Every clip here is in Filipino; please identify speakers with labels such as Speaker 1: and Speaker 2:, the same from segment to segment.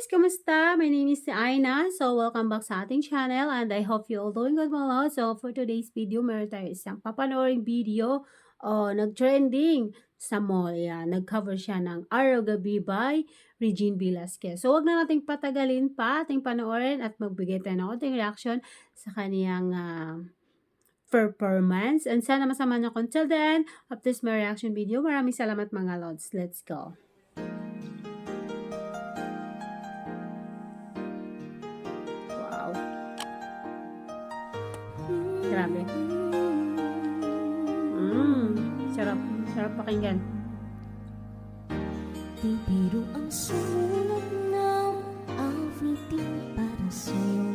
Speaker 1: guys! Kamusta? My name is Aina. So, welcome back sa ating channel and I hope you all doing good mga lods. So, for today's video, meron tayo isang papanooring video nag-trending sa mall. Yan, nag-cover siya ng Araw Gabi by Regine Velasquez. So, wag na nating patagalin pa ating panoorin at magbigay tayo ng ating reaction sa kaniyang performance. And sana masama niyo kung till then of this my reaction video. Maraming salamat mga lods. Let's go! Grabe. Sarap. Sarap pakinggan.
Speaker 2: Di biro ang sulat ng everything para sa'yo.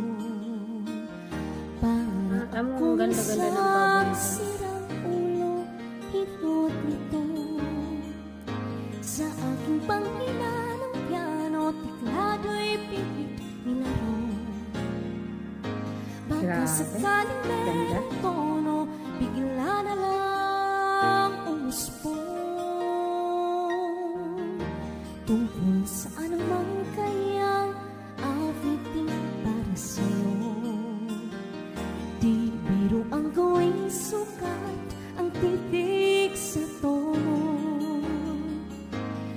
Speaker 2: Para akong sa sirang ulo, hipnotrito. Sa aking pangina ng piano, tiklado'y pipit nilaro. Baka sakaling merong tono, bigla na lang umuspong. Tungkol sa anumang kayang everything para sa'yo. Di biro ang gawing sukat, ang titig sa tono.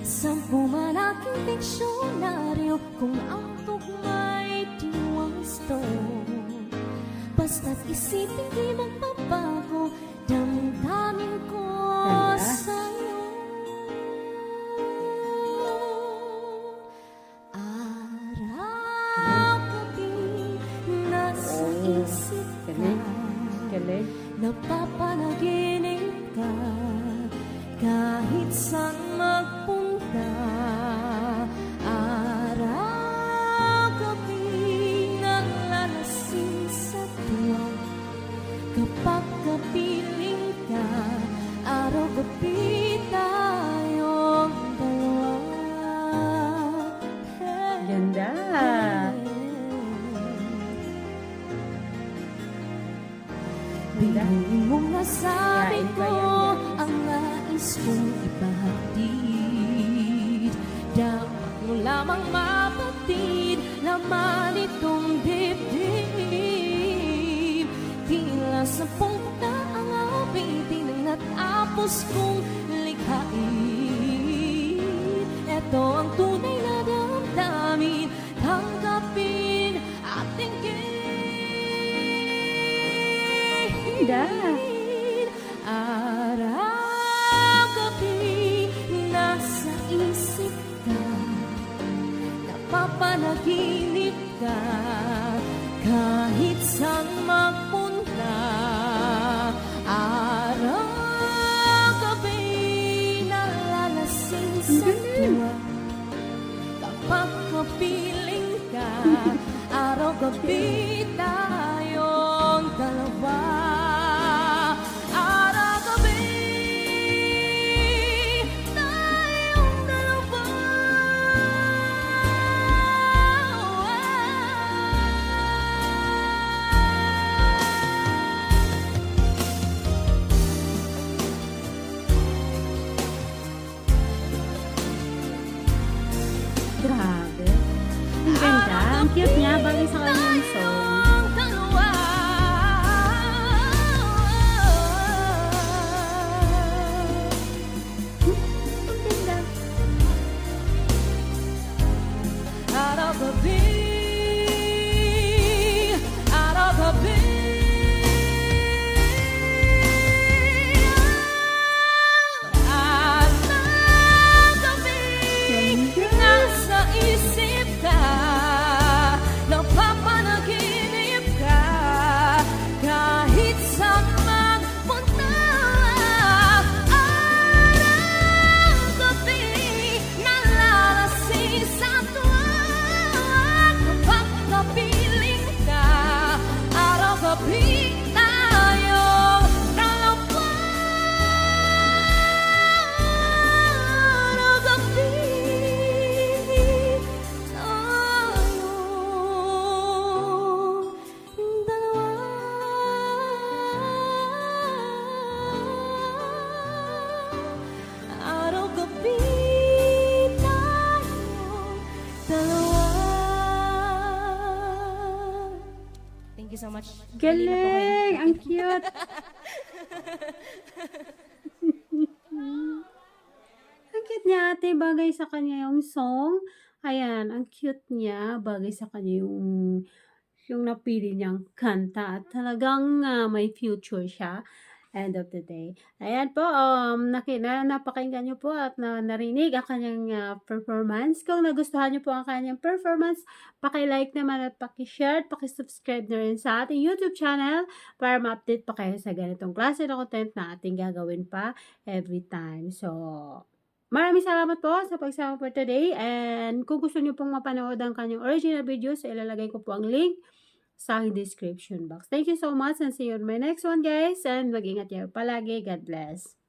Speaker 2: Sampu man aking diksyonaryo, kung ang tugma'y diwang stone. Basta't isipin di magbabago, damdamin ko sa'yo. Araw-gabi, nasa isip ka, napapanaginip ka, kahit saan magpunta. Kapag kapiling ka, araw-gabi tayong dalawa.
Speaker 1: Ganda!
Speaker 2: Bigay mong nasabi ko ang nais kong ipahatid. Dapat mo lamang mapatid, laman itong dibdib. Tila sa punta ang awitin ng natapos kong likhain. Ito ang tunay na damdamin, tanggapin at tingin. Araw-gabi, nasa isip ka, napapanaginip ka, kahit saan magpunta. Araw-gabi, nalalasing sa tuwa, kapag kapiling ka, araw-gabi tayong dalawa.
Speaker 1: Grabe. Ang ganda. Ang cute niya. Bagay sa kanyang song.
Speaker 2: you so much. Pili na po kayo.
Speaker 1: Galing! Ang cute! Ang cute niya ate, bagay sa kanya yung song. Ayan, ang cute niya, bagay sa kanya yung napili niyang kanta at talagang may future siya. End of the day. Ayan po, napakinggan niyo po at narinig ang kanyang performance. Kung nagustuhan niyo po ang kanyang performance, paki-like naman at paki-share at paki-subscribe na rin sa ating YouTube channel para ma-update pa kayo sa ganitong klase na content na ating gagawin pa every time. So, maraming salamat po sa pagsama po today, and kung gusto niyo pong mapanood ang kanyang original videos, ilalagay ko po ang link sa aking description box. Thank you so much and see you on my next one guys, and mag-ingat kayo palagi. God bless.